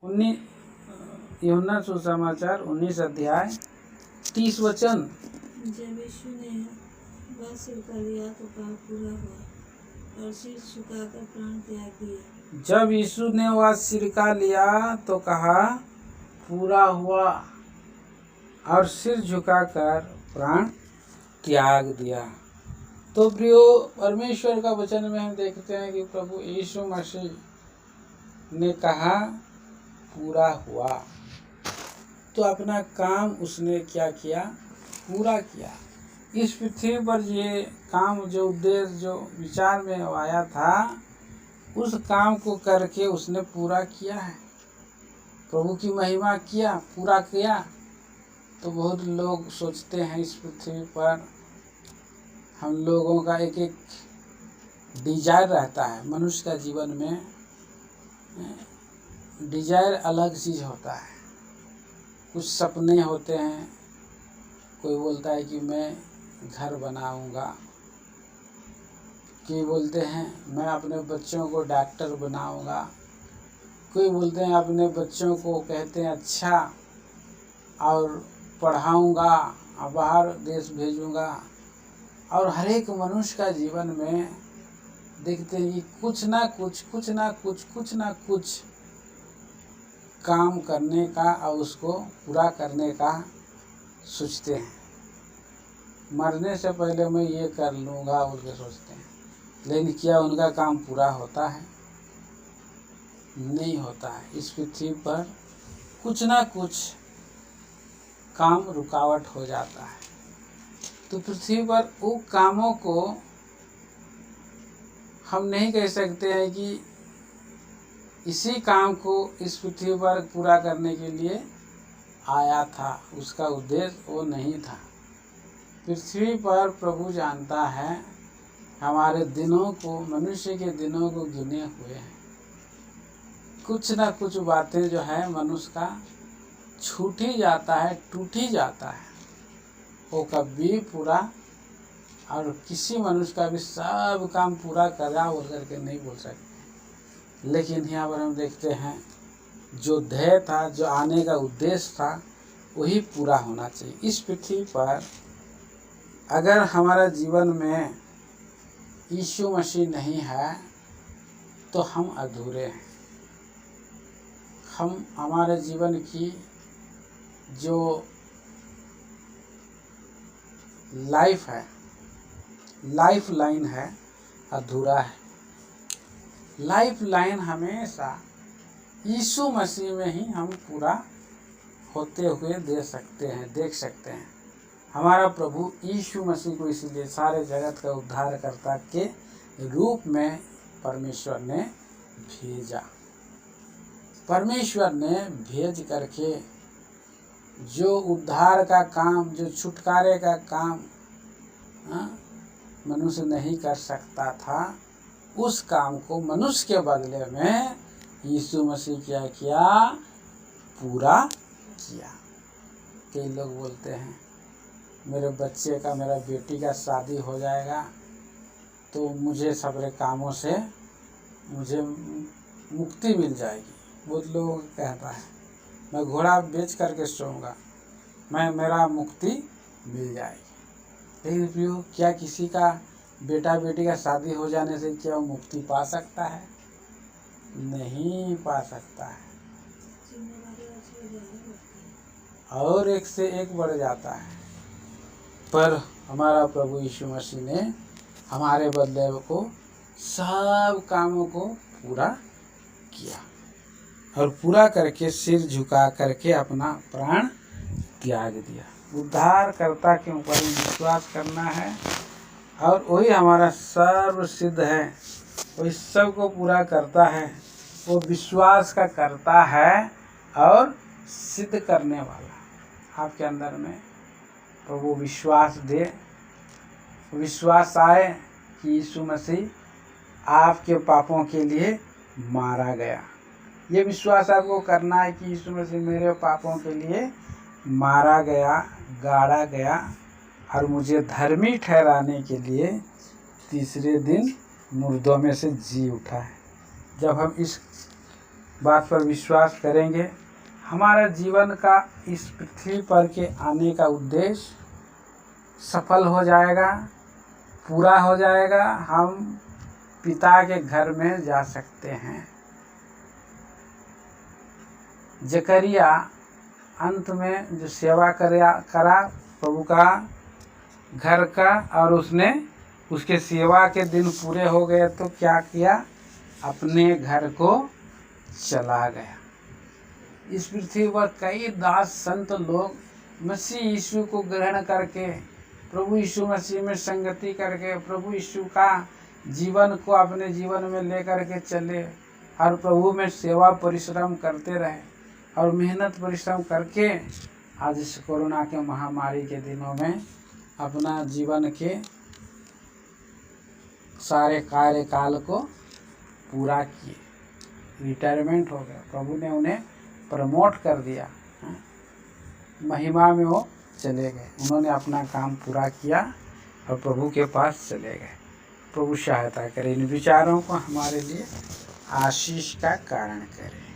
यूहन्ना सुसमाचार 19 अध्याय 30 वचन। जब यीशु ने वह सिरका लिया तो कहा पूरा हुआ, और सिर झुकाकर प्राण त्याग दिया। जब यीशु ने वह सिरका लिया तो कहा पूरा हुआ, और सिर झुकाकर प्राण त्याग दिया। तो प्रियो, परमेश्वर का वचन में हम देखते हैं कि प्रभु यीशु मसीह ने कहा पूरा हुआ, तो अपना काम उसने क्या किया? पूरा किया। इस पृथ्वी पर ये काम, जो उद्देश्य, जो विचार में आया था, उस काम को करके उसने पूरा किया है। प्रभु की महिमा किया, पूरा किया। तो बहुत लोग सोचते हैं इस पृथ्वी पर हम लोगों का एक एक डिजायर रहता है। मनुष्य का जीवन में डिजायर अलग चीज़ होता है। कुछ सपने होते हैं। कोई बोलता है कि मैं घर बनाऊंगा, कोई बोलते हैं मैं अपने बच्चों को डॉक्टर बनाऊंगा, कोई बोलते हैं अपने बच्चों को कहते हैं अच्छा और पढ़ाऊंगा और बाहर देश भेजूंगा। और हर एक मनुष्य का जीवन में देखते हैं कि कुछ ना कुछ काम करने का और उसको पूरा करने का सोचते हैं। मरने से पहले मैं ये कर लूँगा उसके सोचते हैं, लेकिन क्या उनका काम पूरा होता है? नहीं होता है। इस पृथ्वी पर कुछ ना कुछ काम रुकावट हो जाता है। तो पृथ्वी पर वो कामों को हम नहीं कह सकते हैं कि इसी काम को इस पृथ्वी पर पूरा करने के लिए आया था। उसका उद्देश्य वो नहीं था। पृथ्वी पर प्रभु जानता है हमारे दिनों को, मनुष्य के दिनों को गिने हुए हैं। कुछ ना कुछ बातें जो है मनुष्य का छूट ही जाता है, टूट ही जाता है। वो कभी पूरा, और किसी मनुष्य का भी सब काम पूरा करा बोल करके नहीं बोल सकते। लेकिन यहाँ पर हम देखते हैं जो ध्येय था, जो आने का उद्देश्य था, वही पूरा होना चाहिए। इस पृथ्वी पर अगर हमारा जीवन में यीशु मसीह नहीं है तो हम अधूरे हैं। हम हमारे जीवन की जो लाइफ है, लाइफ लाइन है, अधूरा है। लाइफ लाइन हमेशा यीशु मसीह में ही हम पूरा होते हुए देख सकते हैं। हमारा प्रभु यीशु मसीह को इसलिए सारे जगत का उद्धारकर्ता के रूप में परमेश्वर ने भेजा। परमेश्वर ने भेज करके जो उद्धार का काम, जो छुटकारे का काम मनुष्य नहीं कर सकता था, उस काम को मनुष्य के बदले में यीशु मसीह क्या किया? पूरा किया। कई लोग बोलते हैं मेरे बच्चे का, मेरा बेटी का शादी हो जाएगा तो मुझे सारे कामों से मुझे मुक्ति मिल जाएगी। बहुत लोग कहता है मैं घोड़ा बेच करके सोऊंगा, मेरा मुक्ति मिल जाएगी। लेकिन प्रियो, क्या किसी का बेटा बेटी का शादी हो जाने से क्या वो मुक्ति पा सकता है? नहीं पा सकता है। और एक से एक बढ़ जाता है। पर हमारा प्रभु यीशु मसीह ने हमारे बदले को सब कामों को पूरा किया, और पूरा करके सिर झुका करके अपना प्राण त्याग दिया। उद्धारकर्ता के ऊपर विश्वास करना है, और वही हमारा सर्व सिद्ध है। वो इस सब को पूरा करता है। वो विश्वास का करता है और सिद्ध करने वाला। आपके अंदर में प्रभु विश्वास दे, विश्वास आए कि यीशु मसीह आपके पापों के लिए मारा गया। ये विश्वास आपको करना है कि यीशु मसीह मेरे पापों के लिए मारा गया, गाड़ा गया, और मुझे धर्मी ठहराने के लिए तीसरे दिन मुर्दों में से जी उठा है। जब हम इस बात पर विश्वास करेंगे, हमारा जीवन का इस पृथ्वी पर के आने का उद्देश्य सफल हो जाएगा, पूरा हो जाएगा। हम पिता के घर में जा सकते हैं। जकरिया अंत में जो सेवा करा प्रभु का घर का, और उसने उसके सेवा के दिन पूरे हो गए तो क्या किया, अपने घर को चला गया। इस पृथ्वी पर कई दास संत लोग मसीह यीशु को ग्रहण करके, प्रभु यीशु मसीह में संगति करके, प्रभु यीशु का जीवन को अपने जीवन में लेकर के चले और प्रभु में सेवा परिश्रम करते रहे और मेहनत परिश्रम करके आज इस कोरोना के महामारी के दिनों में अपना जीवन के सारे कार्यकाल को पूरा किए, रिटायरमेंट हो गया। प्रभु ने उन्हें प्रमोट कर दिया, महिमा में वो चले गए। उन्होंने अपना काम पूरा किया और प्रभु के पास चले गए। प्रभु सहायता करे, इन विचारों को हमारे लिए आशीष का कारण करे।